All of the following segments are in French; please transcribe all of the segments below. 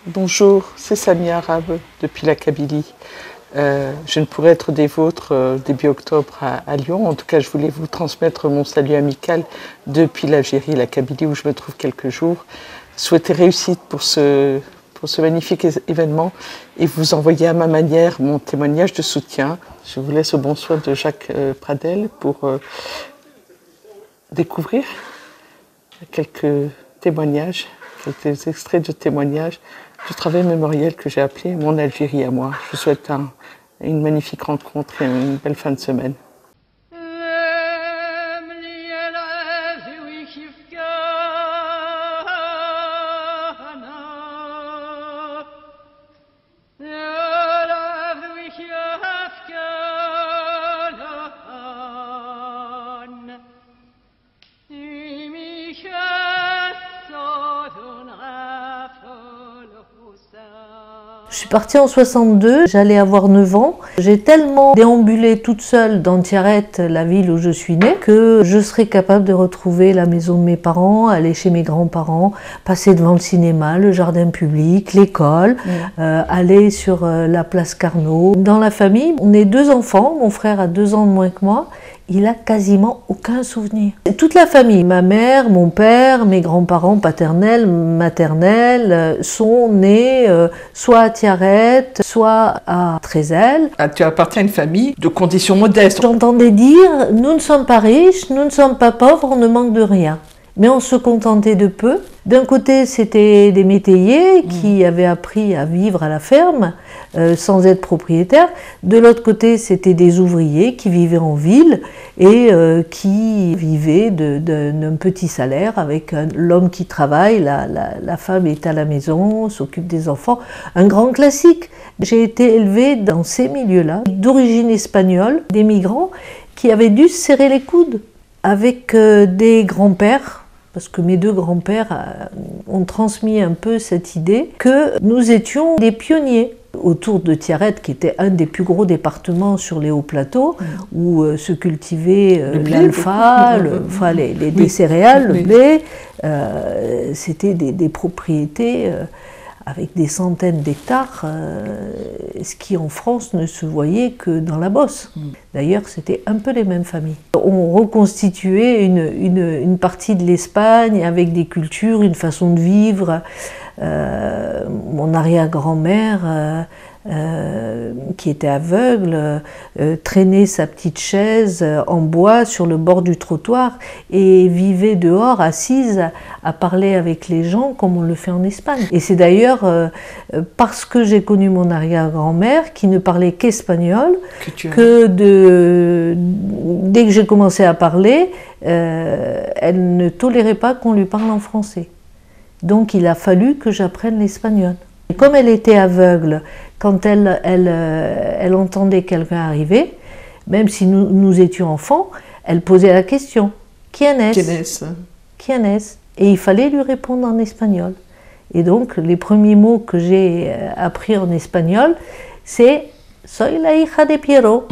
Bonjour, c'est Samia Arabe depuis la Kabylie. Je ne pourrai être des vôtres début octobre à Lyon. En tout cas, je voulais vous transmettre mon salut amical depuis l'Algérie, la Kabylie, où je me trouve quelques jours. Souhaiter réussite pour ce magnifique événement et vous envoyer à ma manière mon témoignage de soutien. Je vous laisse au bon soin de Jacques Pradel pour découvrir quelques témoignages, quelques extraits de témoignages du travail mémoriel que j'ai appelé Mon Algérie à moi. Je vous souhaite une magnifique rencontre et une belle fin de semaine. Je suis partie en 62, j'allais avoir 9 ans. J'ai tellement déambulé toute seule dans Tiaret, la ville où je suis née, que je serais capable de retrouver la maison de mes parents, aller chez mes grands-parents, passer devant le cinéma, le jardin public, l'école, aller sur la place Carnot. Dans la famille, on est 2 enfants, mon frère a 2 ans de moins que moi. Il a quasiment aucun souvenir. Toute la famille, ma mère, mon père, mes grands-parents paternels, maternels, sont nés soit à Tiaret, soit à Trézel. Tu appartiens à une famille de conditions modestes. J'entendais dire, nous ne sommes pas riches, nous ne sommes pas pauvres, on ne manque de rien. Mais on se contentait de peu. D'un côté, c'était des métayers qui avaient appris à vivre à la ferme sans être propriétaires. De l'autre côté, c'était des ouvriers qui vivaient en ville et qui vivaient d'un petit salaire avec l'homme qui travaille, la femme est à la maison, s'occupe des enfants. Un grand classique. J'ai été élevée dans ces milieux-là, d'origine espagnole, des migrants qui avaient dû se serrer les coudes avec des grands-pères, parce que mes 2 grands-pères ont transmis un peu cette idée que nous étions des pionniers autour de Tiaret, qui était un des plus gros départements sur les hauts plateaux, où se cultivait l'alpha, des céréales, le blé. C'était des propriétés avec des centaines d'hectares, ce qui en France ne se voyait que dans la Beauce. D'ailleurs, c'était un peu les mêmes familles. On reconstituait une partie de l'Espagne avec des cultures, une façon de vivre. Mon arrière-grand-mère, qui était aveugle, traînait sa petite chaise en bois sur le bord du trottoir et vivait dehors, assise, à parler avec les gens comme on le fait en Espagne. Et c'est d'ailleurs parce que j'ai connu mon arrière-grand-mère, qui ne parlait qu'espagnol, que dès que j'ai commencé à parler, elle ne tolérait pas qu'on lui parle en français. Donc il a fallu que j'apprenne l'espagnol. Et comme elle était aveugle, quand elle entendait quelqu'un arriver, même si nous étions enfants, elle posait la question « Quién es ?» Quién es? Et il fallait lui répondre en espagnol. Et donc les premiers mots que j'ai appris en espagnol, c'est « Soy la hija de Piero ».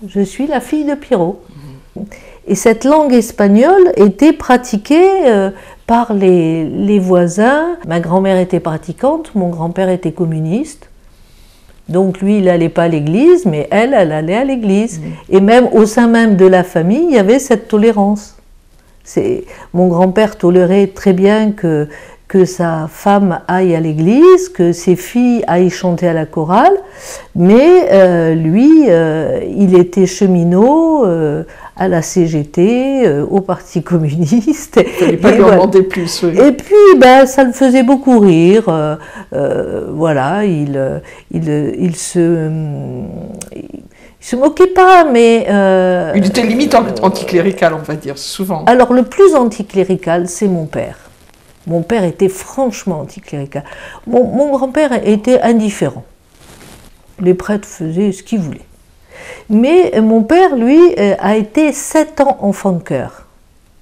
Je suis la fille de Piero. Et cette langue espagnole était pratiquée par les voisins. Ma grand-mère était pratiquante, mon grand-père était communiste. Donc lui, il n'allait pas à l'église, mais elle allait à l'église. Et même au sein même de la famille, il y avait cette tolérance. Mon grand-père tolérait très bien que sa femme aille à l'église, que ses filles aillent chanter à la chorale, mais lui, il était cheminot à la CGT, au Parti communiste. Il ne fallait pas lui en demander plus. Oui. Et puis, ça le faisait beaucoup rire. Voilà, il se moquait pas, mais... il était limite anticlérical, on va dire, souvent. Alors, le plus anticlérical, c'est mon père. Mon père était franchement anticlérical. Mon grand-père était indifférent. Les prêtres faisaient ce qu'ils voulaient. Mais mon père, lui, a été 7 ans enfant de chœur,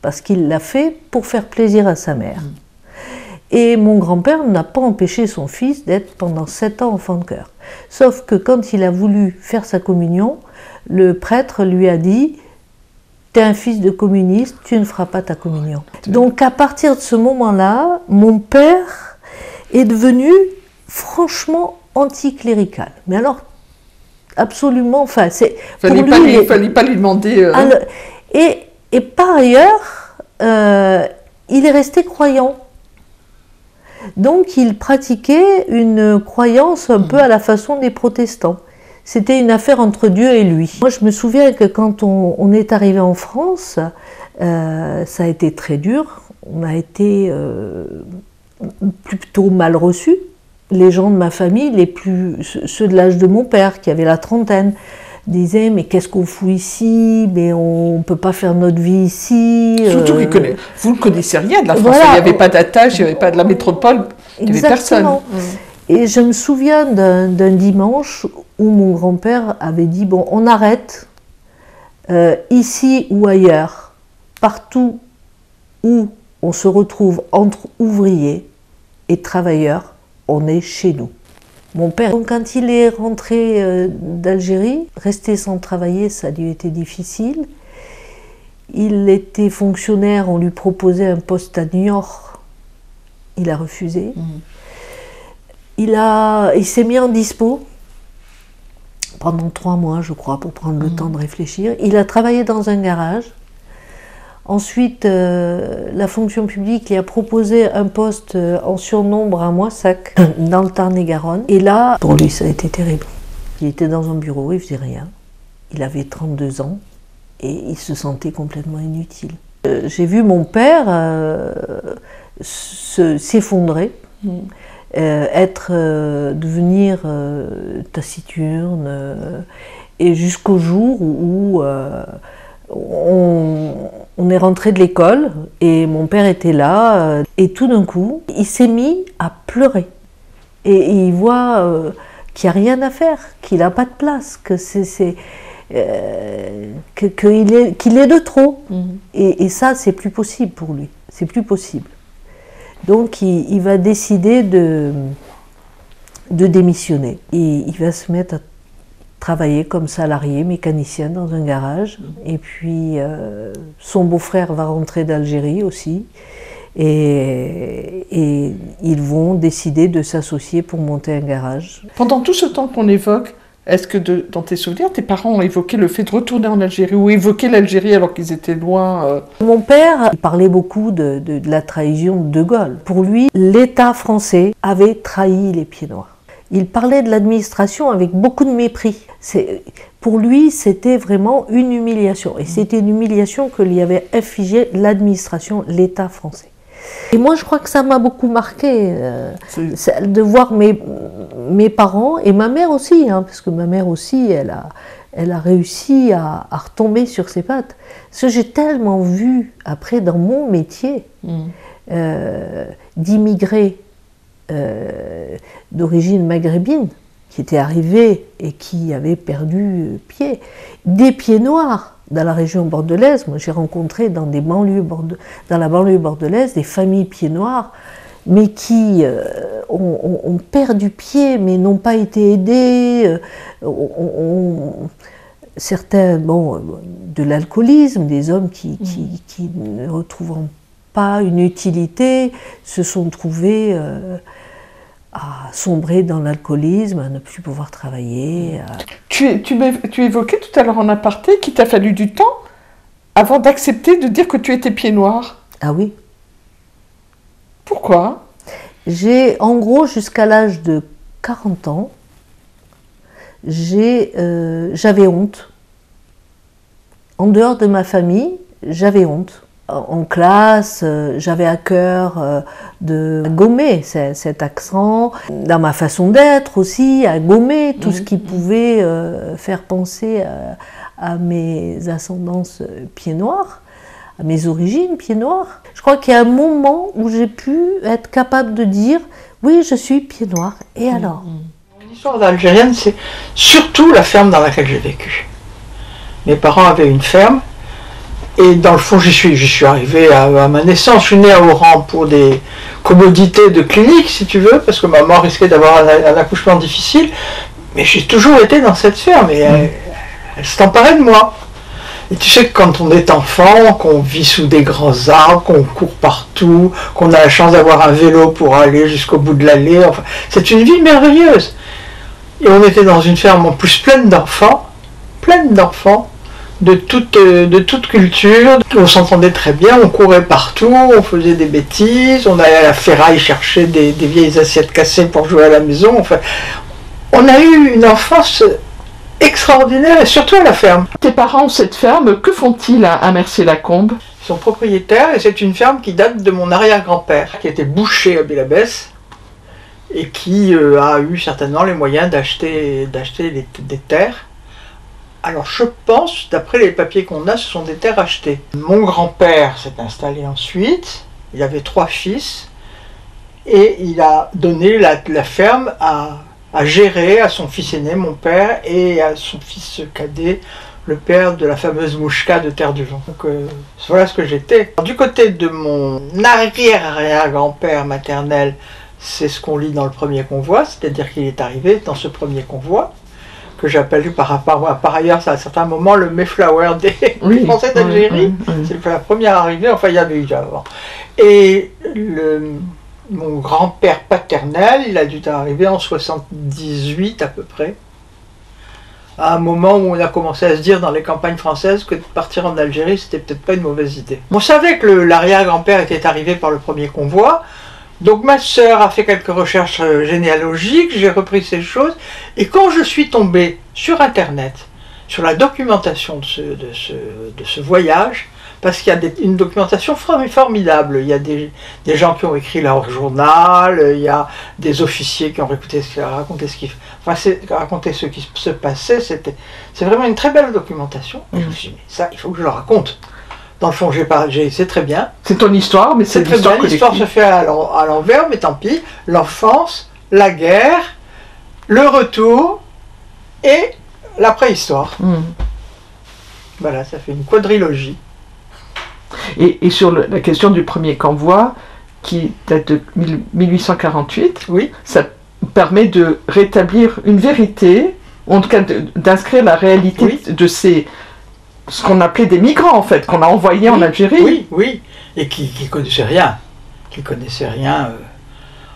parce qu'il l'a fait pour faire plaisir à sa mère. Et mon grand-père n'a pas empêché son fils d'être pendant 7 ans enfant de chœur. Sauf que quand il a voulu faire sa communion, le prêtre lui a dit « T'es un fils de communiste, tu ne feras pas ta communion ». Donc à partir de ce moment-là, mon père est devenu franchement anticlérical. Mais alors, absolument, enfin, c'est... Fallait pas lui demander... Et par ailleurs, il est resté croyant. Donc, il pratiquait une croyance un peu à la façon des protestants. C'était une affaire entre Dieu et lui. Moi, je me souviens que quand on est arrivé en France, ça a été très dur. On a été plutôt mal reçus. Les gens de ma famille, ceux de l'âge de mon père, qui avaient la trentaine, disaient « mais qu'est-ce qu'on fout ici? Mais on ne peut pas faire notre vie ici. » Surtout vous ne connaissez rien de la France. Voilà. Il n'y avait pas d'attache, il n'y avait pas de la métropole, il n'y avait personne. Et je me souviens d'un dimanche où mon grand-père avait dit « bon, on arrête, ici ou ailleurs, partout où on se retrouve entre ouvriers et travailleurs, on est chez nous. » Mon père, donc, quand il est rentré d'Algérie, rester sans travailler, ça lui était difficile. Il était fonctionnaire, on lui proposait un poste à Niort. Il a refusé. Il s'est mis en dispo pendant 3 mois, je crois, pour prendre le temps de réfléchir. Il a travaillé dans un garage. Ensuite, la fonction publique lui a proposé un poste en surnombre à Moissac, dans le Tarn-et-Garonne. Et là, pour lui, ça a été terrible. Il était dans un bureau, il faisait rien. Il avait 32 ans et il se sentait complètement inutile. J'ai vu mon père s'effondrer, devenir taciturne, et jusqu'au jour où on est rentré de l'école et mon père était là et tout d'un coup il s'est mis à pleurer et il voit qu'il n'y a rien à faire, qu'il n'a pas de place, qu'il est de trop. Et ça c'est plus possible pour lui, c'est plus possible. Donc il va décider de démissionner et il va se mettre à travailler comme salarié, mécanicien dans un garage. Et puis son beau-frère va rentrer d'Algérie aussi. Et ils vont décider de s'associer pour monter un garage. Pendant tout ce temps qu'on évoque, est-ce que dans tes souvenirs, tes parents ont évoqué le fait de retourner en Algérie ou évoqué l'Algérie alors qu'ils étaient loin Mon père il parlait beaucoup de la trahison de Gaulle. Pour lui, l'État français avait trahi les Pieds-Noirs. Il parlait de l'administration avec beaucoup de mépris. Pour lui, c'était vraiment une humiliation. Et c'était une humiliation que lui avait infligée l'administration, l'État français. Et moi, je crois que ça m'a beaucoup marqué, de voir mes parents, et ma mère aussi, parce que ma mère aussi, elle a réussi à retomber sur ses pattes. Parce que j'ai tellement vu, après, dans mon métier, d'immigrés d'origine maghrébine, qui étaient arrivés et qui avaient perdu pied, des pieds noirs dans la région bordelaise. Moi, j'ai rencontré dans la banlieue bordelaise des familles pieds noirs, mais qui ont perdu pied, mais n'ont pas été aidés. Certains, de l'alcoolisme, des hommes qui ne retrouvant pas une utilité, se sont trouvés à sombrer dans l'alcoolisme, à ne plus pouvoir travailler. Tu évoquais tout à l'heure en aparté qu'il t'a fallu du temps avant d'accepter de dire que tu étais pied noir. Ah oui. Pourquoi? En gros, jusqu'à l'âge de 40 ans, j'avais honte. En dehors de ma famille, j'avais honte. En classe, j'avais à cœur de gommer cet accent, dans ma façon d'être aussi, à gommer tout ce qui pouvait faire penser à mes ascendances pieds noirs, à mes origines pieds noirs. Je crois qu'il y a un moment où j'ai pu être capable de dire « oui, je suis pied noir, et alors ?» L'histoire algérienne, c'est surtout la ferme dans laquelle j'ai vécu. Mes parents avaient une ferme. Et dans le fond, j'y suis arrivé à ma naissance. Je suis né à Oran pour des commodités de clinique, si tu veux, parce que maman risquait d'avoir un accouchement difficile. Mais j'ai toujours été dans cette ferme et elle s'est emparée de moi. Et tu sais que quand on est enfant, qu'on vit sous des grands arbres, qu'on court partout, qu'on a la chance d'avoir un vélo pour aller jusqu'au bout de l'allée, enfin, c'est une vie merveilleuse. Et on était dans une ferme en plus pleine d'enfants, de toute culture. On s'entendait très bien, on courait partout, on faisait des bêtises, on allait à la ferraille chercher des vieilles assiettes cassées pour jouer à la maison. Enfin, on a eu une enfance extraordinaire, et surtout à la ferme. Tes parents ont cette ferme, que font-ils à Mercier-Lacombe? Ils sont propriétaires, et c'est une ferme qui date de mon arrière-grand-père, qui était boucher à Bélabès, et qui a eu certainement les moyens d'acheter des terres. Alors je pense, d'après les papiers qu'on a, ce sont des terres achetées. Mon grand-père s'est installé ensuite, il avait 3 fils, et il a donné la ferme à gérer à son fils aîné, mon père, et à son fils cadet, le père de la fameuse Mouchka de Terre du Vent. Donc voilà ce que j'étais. Du côté de mon arrière-arrière-grand-père maternel, c'est ce qu'on lit dans le premier convoi, c'est-à-dire qu'il est arrivé dans ce premier convoi, que j'appelle par ailleurs à certains moments le Mayflower des Français d'Algérie. C'est la première arrivée, enfin il y avait eu avant. Et mon grand-père paternel, il a dû arriver en 78 à peu près, à un moment où on a commencé à se dire dans les campagnes françaises que de partir en Algérie, c'était peut-être pas une mauvaise idée. On savait que l'arrière-grand-père était arrivé par le premier convoi, donc ma sœur a fait quelques recherches généalogiques, j'ai repris ces choses, et quand je suis tombé sur Internet, sur la documentation de ce voyage, parce qu'il y a une documentation formidable, il y a des gens qui ont écrit leur journal, il y a des officiers qui ont raconté ce qui se passait, c'est vraiment une très belle documentation. Et je me suis dit, mais ça, il faut que je le raconte. Dans le fond, c'est très bien. C'est ton histoire, mais c'est très bien. L'histoire se fait à l'envers, mais tant pis. L'enfance, la guerre, le retour et la préhistoire. Voilà, ça fait une quadrilogie. Et sur la question du premier convoi, qui date de 1848, oui, ça permet de rétablir une vérité, en tout cas d'inscrire la réalité de ce qu'on appelait des migrants en fait, qu'on a envoyés en Algérie. Oui, et qui connaissaient rien,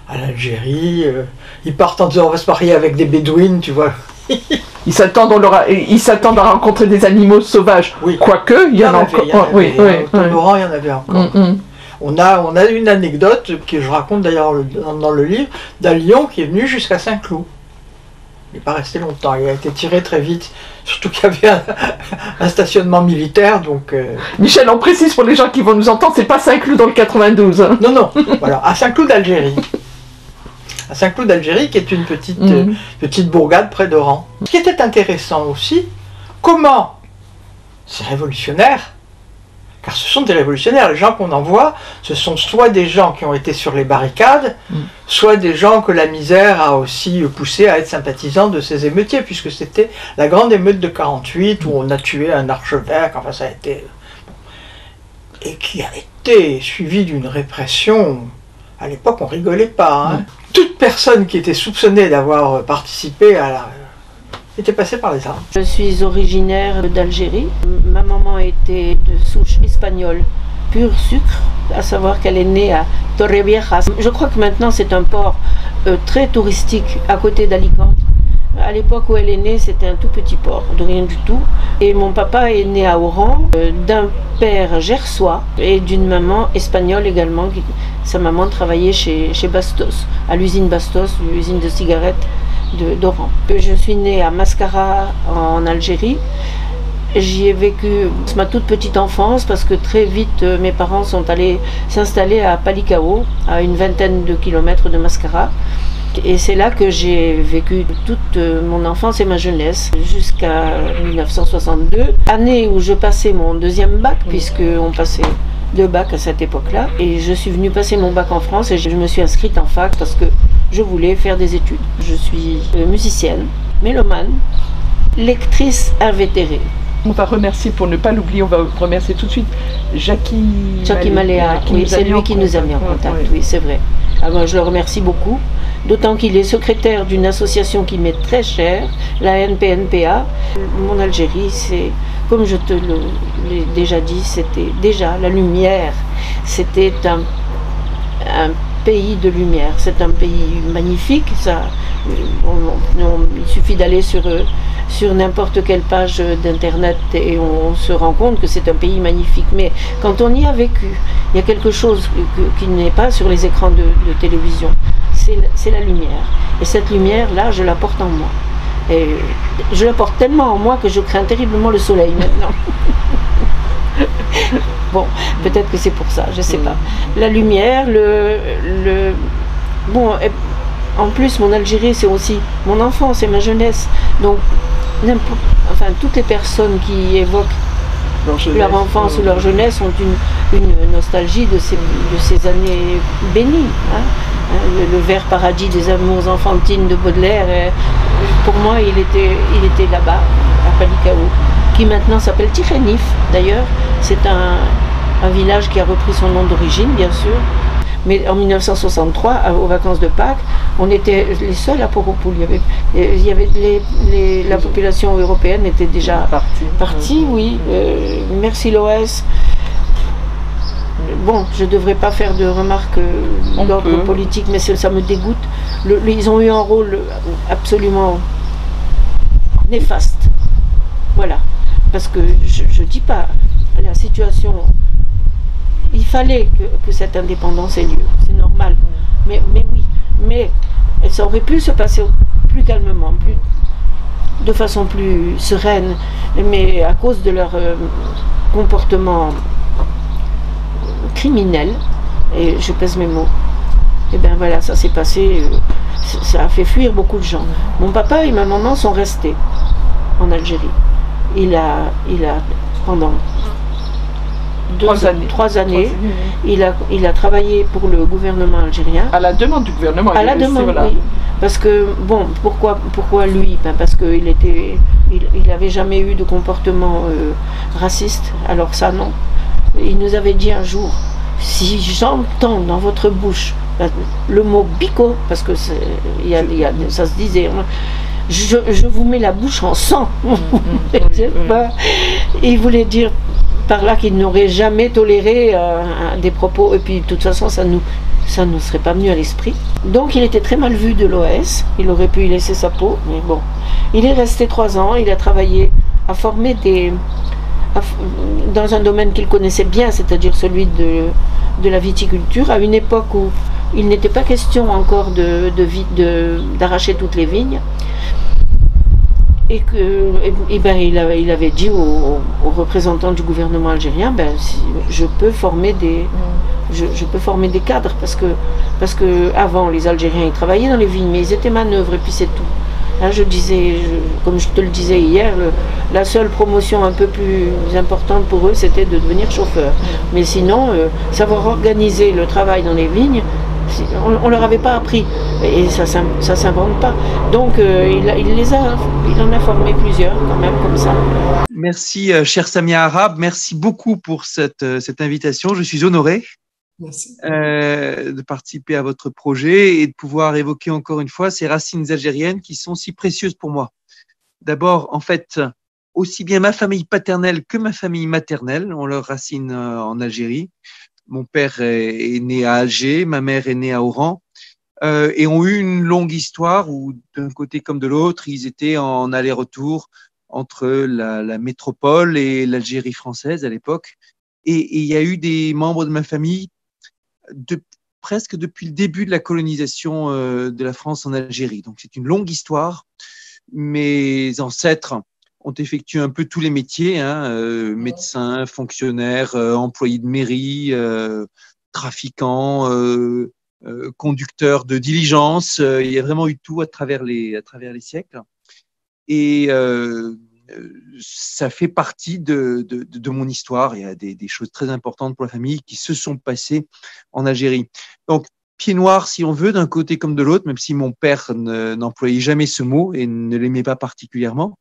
à l'Algérie. Ils partent en disant on va se marier avec des bédouines, tu vois. Ils s'attendent à rencontrer des animaux sauvages, quoique il y en a encore. Au Laurent, il y en avait encore. On a une anecdote que je raconte d'ailleurs dans le livre d'un lion qui est venu jusqu'à Saint-Cloud. Il n'est pas resté longtemps, il a été tiré très vite, surtout qu'il y avait un stationnement militaire. Donc, Michel, on précise pour les gens qui vont nous entendre, c'est pas Saint-Cloud dans le 92. Hein. Non, voilà, à Saint-Cloud d'Algérie. À Saint-Cloud d'Algérie, qui est une petite bourgade près d'Oran. Ce qui était intéressant aussi, comment ces révolutionnaires, car ce sont des révolutionnaires, les gens qu'on envoie, ce sont soit des gens qui ont été sur les barricades, soit des gens que la misère a aussi poussé à être sympathisants de ces émeutiers, puisque c'était la grande émeute de 48 où on a tué un archevêque, enfin ça a été... et qui a été suivi d'une répression, à l'époque on rigolait pas, hein. Toute personne qui était soupçonnée d'avoir participé à la... était passée par les armes. Je suis originaire d'Algérie. Ma maman était de souche espagnole, pur sucre, à savoir qu'elle est née à Torreviejas. Je crois que maintenant c'est un port très touristique à côté d'Alicante. À l'époque où elle est née, c'était un tout petit port, de rien du tout. Et mon papa est né à Oran, d'un père gersois et d'une maman espagnole également. Sa maman travaillait chez Bastos, à l'usine Bastos, l'usine de cigarettes d'Oran. Je suis née à Mascara en Algérie. J'y ai vécu ma toute petite enfance parce que très vite mes parents sont allés s'installer à Palikao, à une vingtaine de kilomètres de Mascara. Et c'est là que j'ai vécu toute mon enfance et ma jeunesse, jusqu'à 1962, année où je passais mon deuxième bac, puisqu'on passait 2 bacs à cette époque-là. Et je suis venue passer mon bac en France et je me suis inscrite en fac parce que je voulais faire des études. Je suis musicienne, mélomane, lectrice invétérée. On va remercier, pour ne pas l'oublier, on va remercier tout de suite Jackie Maléa. Oui, c'est lui qui nous a mis en contact, oui, c'est vrai. Alors, je le remercie beaucoup, d'autant qu'il est secrétaire d'une association qui m'est très chère, la NPNPA. Mon Algérie, c'est comme je te l'ai déjà dit, c'était déjà la lumière. C'était un pays de lumière. C'est un pays magnifique. Ça, il suffit d'aller sur n'importe quelle page d'internet et on se rend compte que c'est un pays magnifique. Mais quand on y a vécu, il y a quelque chose qui n'est pas sur les écrans de télévision. C'est la lumière. Et cette lumière-là, je la porte en moi. Et je la porte tellement en moi que je crains terriblement le soleil maintenant. Bon, peut-être que c'est pour ça, je ne sais pas. La lumière, bon, en plus, mon Algérie, c'est aussi mon enfance et ma jeunesse. Donc, enfin, toutes les personnes qui évoquent leur enfance ou leur jeunesse ont une nostalgie de ces années bénies. Hein. Le vert paradis des amours enfantines de Baudelaire, pour moi, il était là-bas, à Palikao, qui maintenant s'appelle Tirénif. D'ailleurs, c'est un village qui a repris son nom d'origine, bien sûr. Mais en 1963, aux vacances de Pâques, on était les seuls à Poropoul. La population européenne était déjà partie, oui. Merci l'OS. Bon, je ne devrais pas faire de remarques d'ordre politique, mais ça me dégoûte. Ils ont eu un rôle absolument néfaste. Voilà. Parce que je ne dis pas la situation. Il fallait que cette indépendance ait lieu. C'est normal. Mais oui. Mais ça aurait pu se passer plus calmement, de façon plus sereine. Mais à cause de leur comportement criminel, et je pèse mes mots, et bien voilà, ça s'est passé, ça a fait fuir beaucoup de gens. Mon papa et ma maman sont restés en Algérie. Il a pendant 3 années, il a travaillé pour le gouvernement algérien. À la demande du gouvernement. À la demande, voilà. Oui. Parce que, bon, pourquoi lui? Ben parce qu'il n'avait jamais eu de comportement raciste, alors ça non. Il nous avait dit un jour, si j'entends dans votre bouche le mot bico, parce que ça se disait, hein, je vous mets la bouche en sang. Il voulait dire par là qu'il n'aurait jamais toléré des propos, et puis de toute façon ça ne serait pas venu à l'esprit. Donc il était très mal vu de l'OS, il aurait pu y laisser sa peau, mais bon. Il est resté 3 ans, il a travaillé à former dans un domaine qu'il connaissait bien, c'est-à-dire celui de la viticulture, à une époque où il n'était pas question encore d'arracher toutes les vignes. Et il avait dit aux représentants du gouvernement algérien, je peux former des cadres, parce que avant les Algériens ils travaillaient dans les vignes, mais ils étaient manœuvres et puis c'est tout. Là, comme je te le disais hier, la seule promotion un peu plus importante pour eux, c'était de devenir chauffeur. Mais sinon, savoir organiser le travail dans les vignes, on ne leur avait pas appris. Et ça ne s'invente pas. Donc, il en a formé plusieurs, quand même, comme ça. Merci, chère Samia Arabe. Merci beaucoup pour cette invitation. Je suis honoré de participer à votre projet et de pouvoir évoquer encore une fois ces racines algériennes qui sont si précieuses pour moi. D'abord, en fait, aussi bien ma famille paternelle que ma famille maternelle ont leurs racines en Algérie. Mon père est né à Alger, ma mère est née à Oran, et ont eu une longue histoire où, d'un côté comme de l'autre, ils étaient en aller-retour entre la métropole et l'Algérie française à l'époque. Et il y a eu des membres de ma famille presque depuis le début de la colonisation de la France en Algérie. Donc c'est une longue histoire. Mes ancêtres ont effectué un peu tous les métiers, médecins, fonctionnaires, employés de mairie, trafiquants, conducteurs de diligence. Il y a vraiment eu tout à travers les siècles. Et ça fait partie de mon histoire. Il y a des choses très importantes pour la famille qui se sont passées en Algérie. Donc, pied noir, si on veut, d'un côté comme de l'autre, même si mon père n'employait jamais ce mot et ne l'aimait pas particulièrement.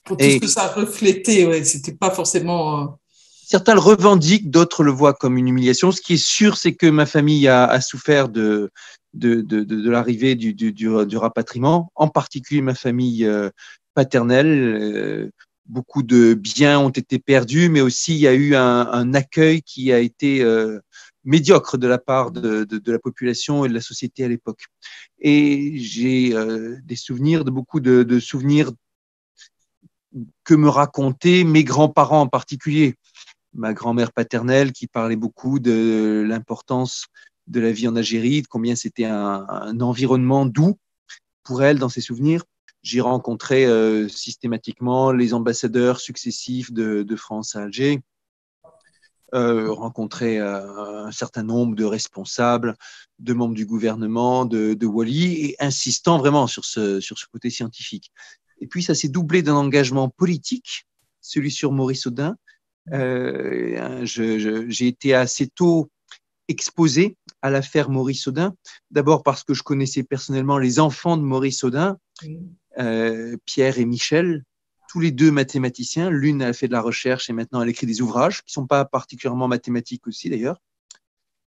Pour tout ce que ça reflétait, ouais, c'était pas forcément… Certains le revendiquent, d'autres le voient comme une humiliation. Ce qui est sûr, c'est que ma famille a souffert de l'arrivée du rapatriement, en particulier ma famille paternelle, beaucoup de biens ont été perdus, mais aussi il y a eu un accueil qui a été médiocre de la part de la population et de la société à l'époque. Et j'ai des souvenirs, beaucoup de souvenirs que me racontaient mes grands-parents en particulier. Ma grand-mère paternelle qui parlait beaucoup de l'importance de la vie en Algérie, de combien c'était un environnement doux pour elle dans ses souvenirs. J'ai rencontré systématiquement les ambassadeurs successifs de France à Alger, rencontré un certain nombre de responsables, de membres du gouvernement, de Wali, et insistant vraiment sur ce côté scientifique. Et puis ça s'est doublé d'un engagement politique, celui sur Maurice Audin. J'ai été assez tôt exposé à l'affaire Maurice Audin, d'abord parce que je connaissais personnellement les enfants de Maurice Audin, Pierre et Michel, tous les deux mathématiciens. L'une a fait de la recherche et maintenant elle écrit des ouvrages qui ne sont pas particulièrement mathématiques aussi d'ailleurs,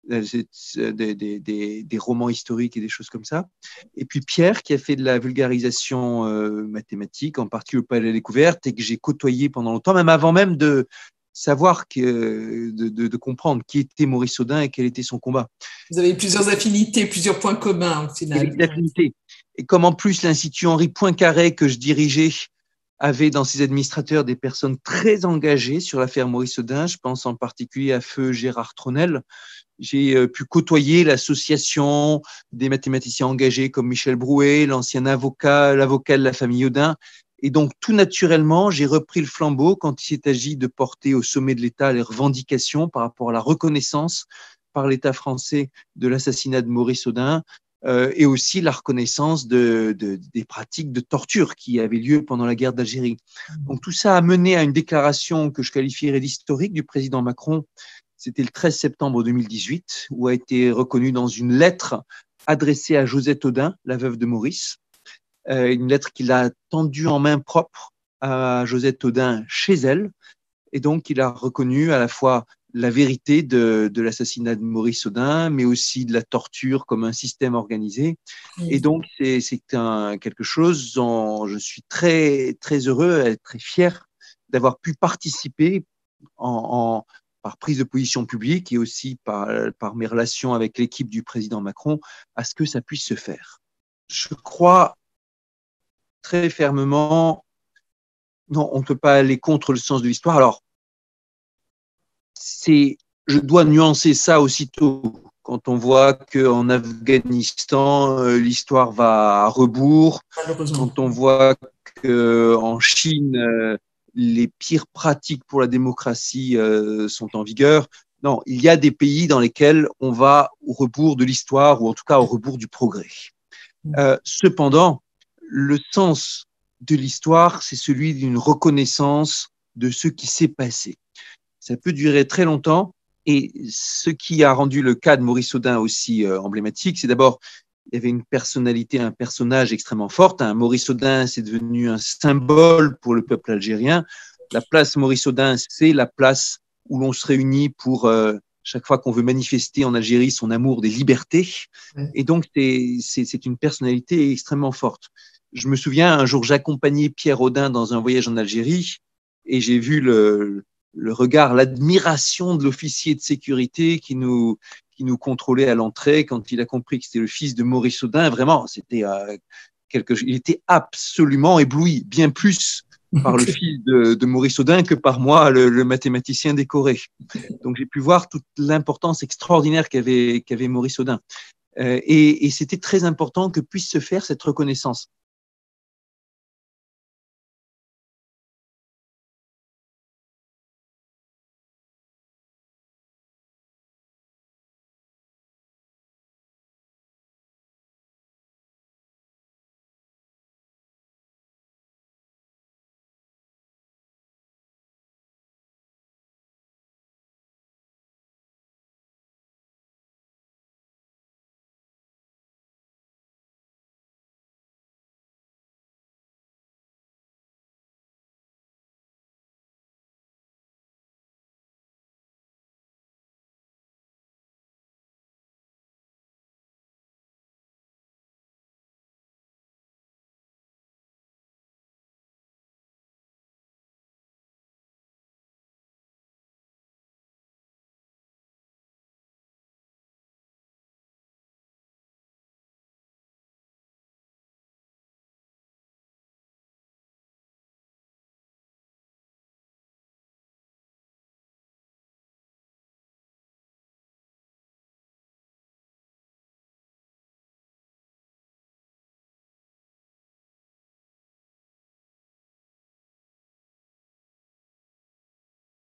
des romans historiques et des choses comme ça. Et puis Pierre qui a fait de la vulgarisation mathématique, en particulier au Palais de la Découverte, et que j'ai côtoyé pendant longtemps, même avant même de savoir de comprendre qui était Maurice Audin et quel était son combat. Vous avez plusieurs affinités, plusieurs points communs au final. Et comme en plus l'Institut Henri Poincaré que je dirigeais avait dans ses administrateurs des personnes très engagées sur l'affaire Maurice Audin, je pense en particulier à feu Gérard Tronel, j'ai pu côtoyer l'association des mathématiciens engagés comme Michel Brouet, l'ancien avocat, l'avocat de la famille Audin. Et donc, tout naturellement, j'ai repris le flambeau quand il s'est agi de porter au sommet de l'État les revendications par rapport à la reconnaissance par l'État français de l'assassinat de Maurice Audin et aussi la reconnaissance des pratiques de torture qui avaient lieu pendant la guerre d'Algérie. Donc, tout ça a mené à une déclaration que je qualifierais d'historique du président Macron. C'était le 13 septembre 2018, où a été reconnue dans une lettre adressée à Josette Audin, la veuve de Maurice, une lettre qu'il a tendue en main propre à Josette Audin chez elle. Et donc, il a reconnu à la fois la vérité de l'assassinat de Maurice Audin, mais aussi de la torture comme un système organisé. Et donc, c'est quelque chose dont je suis très, très heureux, très fier d'avoir pu participer par prise de position publique et aussi par mes relations avec l'équipe du président Macron à ce que ça puisse se faire. Je crois très fermement, non, on ne peut pas aller contre le sens de l'histoire. Alors, je dois nuancer ça aussitôt. Quand on voit qu'en Afghanistan, l'histoire va à rebours, quand on voit qu'en Chine, les pires pratiques pour la démocratie sont en vigueur. Non, il y a des pays dans lesquels on va au rebours de l'histoire, ou en tout cas au rebours du progrès. Cependant, le sens de l'histoire, c'est celui d'une reconnaissance de ce qui s'est passé. Ça peut durer très longtemps, et ce qui a rendu le cas de Maurice Audin aussi emblématique, c'est d'abord, il y avait une personnalité, un personnage extrêmement fort. Maurice Audin, c'est devenu un symbole pour le peuple algérien. La place Maurice Audin, c'est la place où l'on se réunit pour, chaque fois qu'on veut manifester en Algérie son amour des libertés. Et donc, c'est une personnalité extrêmement forte. Je me souviens, un jour, j'accompagnais Pierre Audin dans un voyage en Algérie et j'ai vu le regard, l'admiration de l'officier de sécurité qui nous contrôlait à l'entrée quand il a compris que c'était le fils de Maurice Audin. Vraiment, c'était il était absolument ébloui, bien plus par le fils de Maurice Audin que par moi, le mathématicien décoré. Donc, j'ai pu voir toute l'importance extraordinaire qu'avait Maurice Audin. Et c'était très important que puisse se faire cette reconnaissance.